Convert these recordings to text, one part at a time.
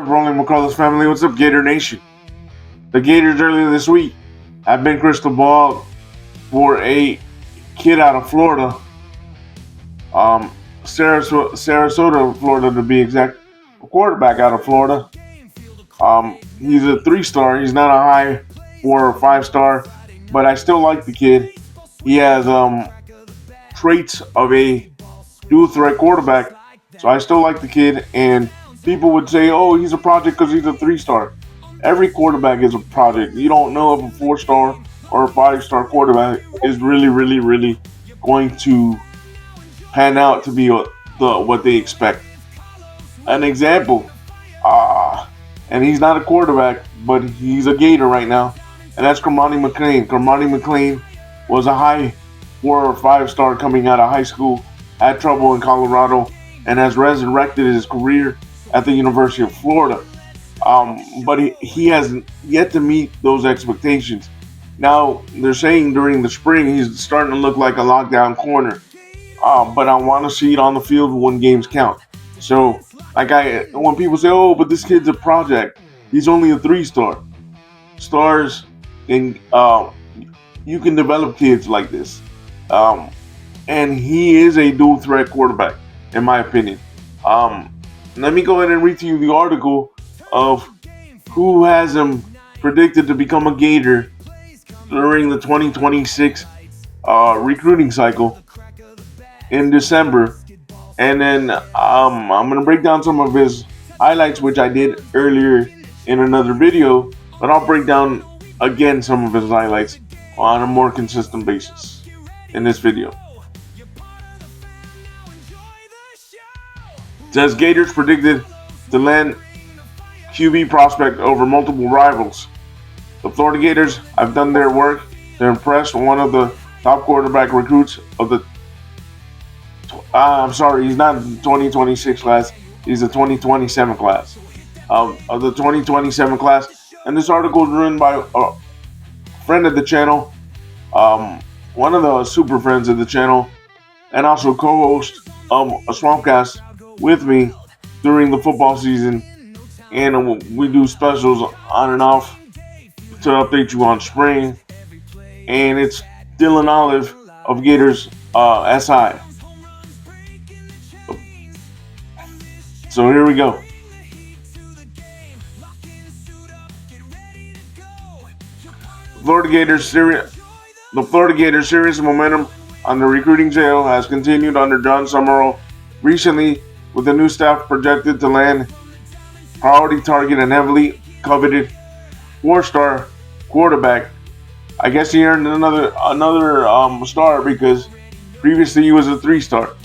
up, RollinwithCarlos family? What's up, Gator Nation? The Gators earlier this week have been crystal ball for a kid out of Florida, Sarasota, Florida to be exact, a quarterback out of Florida. He's a 3-star. He's not a high 4 or 5-star, but I still like the kid. He has traits of a dual threat quarterback, so I still like the kid. And people would say, "Oh, he's a project because he's a 3-star." Every quarterback is a project. You don't know if a 4-star or a 5-star quarterback is really going to pan out to be what they expect. An example, and he's not a quarterback, but he's a Gator right now, and that's Cormani McClain. Cormani McClain was a high 4 or 5-star coming out of high school, had trouble in Colorado, and has resurrected his career at the University of Florida. But he has yet to meet those expectations. Now, they're saying during the spring he's starting to look like a lockdown corner. But I want to see it on the field when games count. So, when people say, "Oh, but this kid's a project," he's only a 3-star. Stars, and you can develop kids like this. And he is a dual threat quarterback, in my opinion. Let me go ahead and read to you the article of who has him predicted to become a Gator during the 2026 recruiting cycle in December. And then I'm going to break down some of his highlights, which I did earlier in another video, but I'll break down again some of his highlights on a more consistent basis in this video. It says Gators predicted to land QB prospect over multiple rivals. The Florida Gators have done their work to impress one of the top quarterback recruits of the he's not the 2026 class, he's the 2027 class. Of the 2027 class. And this article is written by a friend of the channel, one of the super friends of the channel, and also co-host of a Swampcast with me during the football season. And we do specials on and off to update you on spring. And it's Dylan Olive of Gators SI. So here we go. The Florida Gators' serious momentum on the recruiting trail has continued under John Summerall recently, with the new staff projected to land priority target and heavily coveted 4-star quarterback. I guess he earned another star because previously he was a 3-star.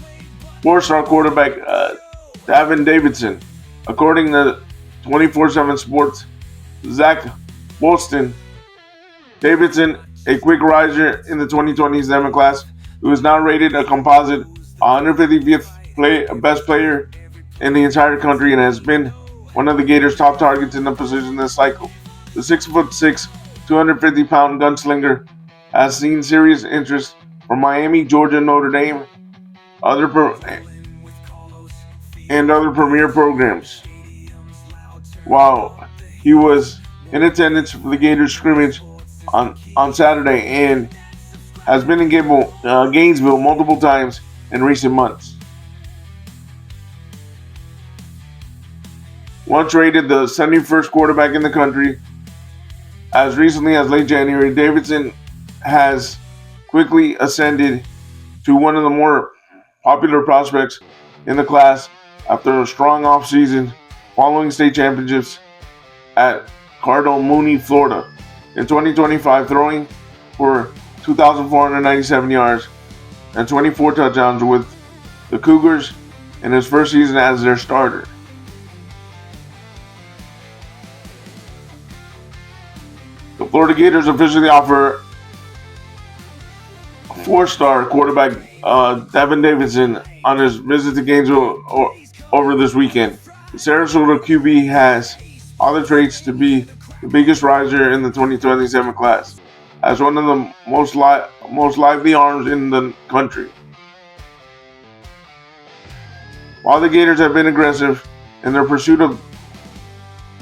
4-star quarterback Davin Davidson. According to 24/7 Sports, Zach Wolston, Davidson, a quick riser in the 2027 class, who is now rated a composite 155th best player in the entire country and has been one of the Gators' top targets in the position this cycle. The 6'6", 250-pound gunslinger has seen serious interest from Miami, Georgia, Notre Dame, and other premier programs. While he was in attendance for the Gators scrimmage on Saturday and has been in Gainesville multiple times in recent months. Once rated the 71st quarterback in the country, as recently as late January, Davidson has quickly ascended to one of the more popular prospects in the class after a strong offseason following state championships at Cardinal Mooney, Florida. In 2025, throwing for 2,497 yards and 24 touchdowns with the Cougars in his first season as their starter. The Florida Gators officially offer 4-star quarterback Davin Davidson on his visit to Gainesville over this weekend. The Sarasota QB has all the traits to be the biggest riser in the 2027 class, as one of the most lively arms in the country. While the Gators have been aggressive in their pursuit of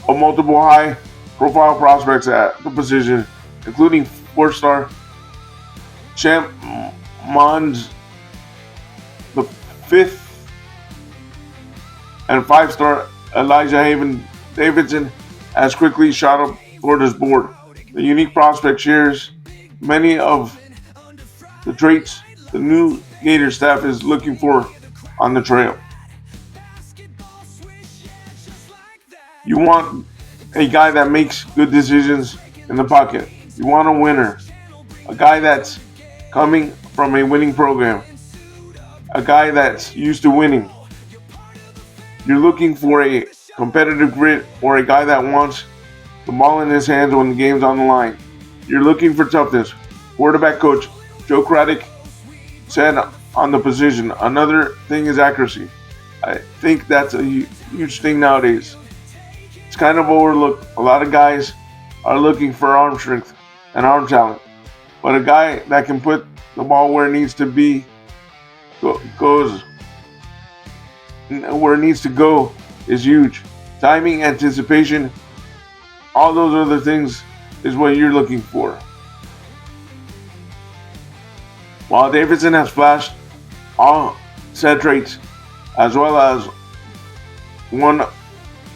of multiple high-profile prospects at the position, including 4-star Champ Mons, the 5th, and 5-star Elijah Davidson has quickly shot up Florida's board. The unique prospect shares many of the traits the new Gators staff is looking for on the trail. You want a guy that makes good decisions in the pocket. You want a winner. A guy that's coming from a winning program. A guy that's used to winning. You're looking for a competitive grit or a guy that wants the ball in his hands when the game's on the line. You're looking for toughness. Quarterback coach Joe Craddock said on the position, another thing is accuracy. I think that's a huge thing nowadays. It's kind of overlooked. A lot of guys are looking for arm strength and arm talent. But a guy that can put the ball where it needs to be goes where it needs to go is huge. Timing, anticipation, all those other things is what you're looking for. While Davidson has flashed all said traits, as well as one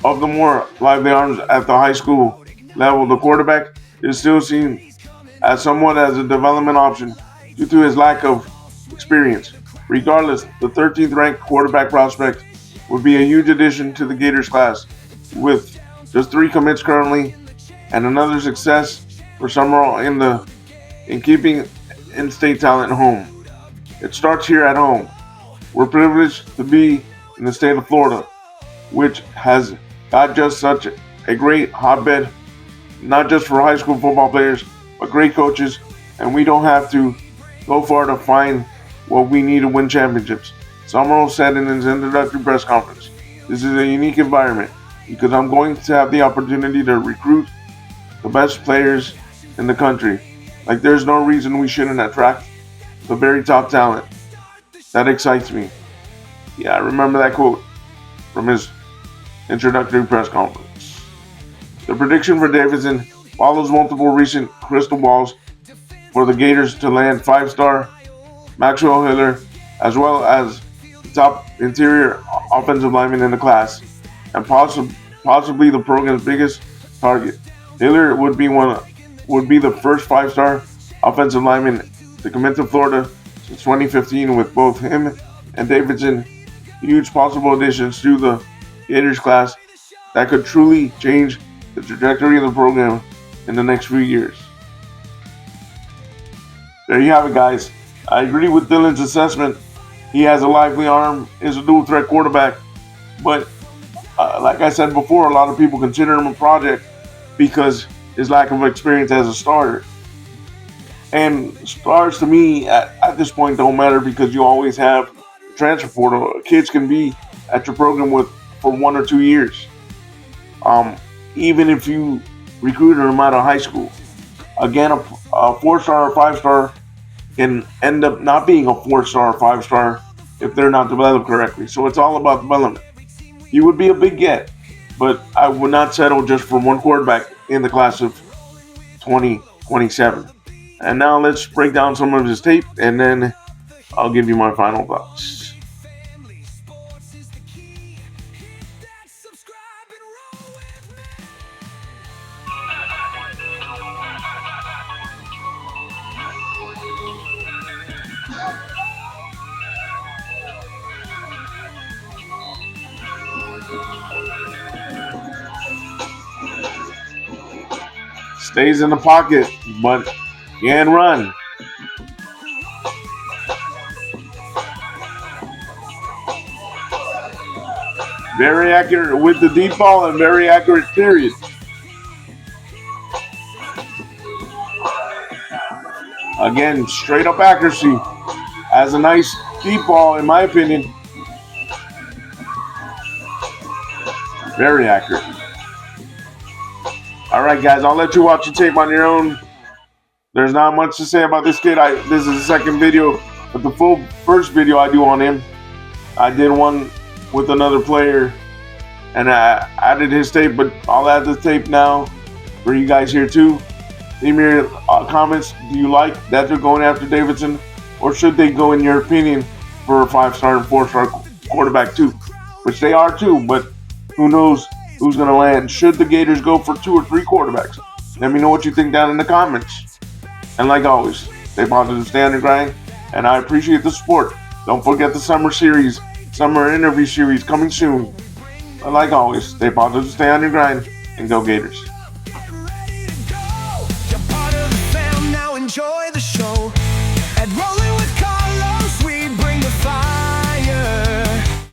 of the more lively arms at the high school level, the quarterback is still seen as somewhat as a development option due to his lack of experience. Regardless, the 13th ranked quarterback prospect would be a huge addition to the Gators class, with just 3 commits currently and another success for Summerall in keeping in-state talent home. It starts here at home. We're privileged to be in the state of Florida, which has got just such a great hotbed, not just for high school football players, but great coaches, and we don't have to go far to find what we need to win championships. Summerall said in his introductory press conference, "This is a unique environment because I'm going to have the opportunity to recruit the best players in the country. Like, there's no reason we shouldn't attract the very top talent. That excites me." Yeah, I remember that quote from his introductory press conference. The prediction for Davidson follows multiple recent crystal balls for the Gators to land 5-star Maxwell Hiller, as well as the top interior offensive lineman in the class, and possibly the program's biggest target. Hiller would be the first 5-star offensive lineman to commit to Florida since 2015, with both him and Davidson huge possible additions to the Gators class that could truly change the trajectory of the program in the next few years. There you have it, guys. I agree with Dylan's assessment. He has a lively arm, is a dual threat quarterback, but like I said before, a lot of people consider him a project because his lack of experience as a starter. And stars to me at this point don't matter because you always have transfer portal. Kids can be at your program for 1 or 2 years. Even if you recruited them out of high school. Again, a 4-star or 5-star can end up not being a 4-star or 5-star if they're not developed correctly. So it's all about development. He would be a big get, but I would not settle just for one quarterback in the class of 2027. And now let's break down some of his tape, and then I'll give you my final thoughts. Stays in the pocket, but can run. Very accurate with the deep ball and very accurate period. Again, straight up accuracy. Has a nice deep ball, in my opinion. Very accurate. All right, guys, I'll let you watch the tape on your own. There's not much to say about this kid. This is the second video, but the full first video I do on him, I did one with another player and I added his tape, but I'll add the tape now for you guys here too. Leave me your comments. Do you like that they're going after Davidson, or should they go, in your opinion, for a 5-star and 4-star quarterback too? Which they are too, but who knows who's going to land? Should the Gators go for 2 or 3 quarterbacks? Let me know what you think down in the comments. And like always, stay positive, stay on the grind, and I appreciate the support. Don't forget the summer interview series coming soon. And like always, stay positive, stay on your grind, and go Gators.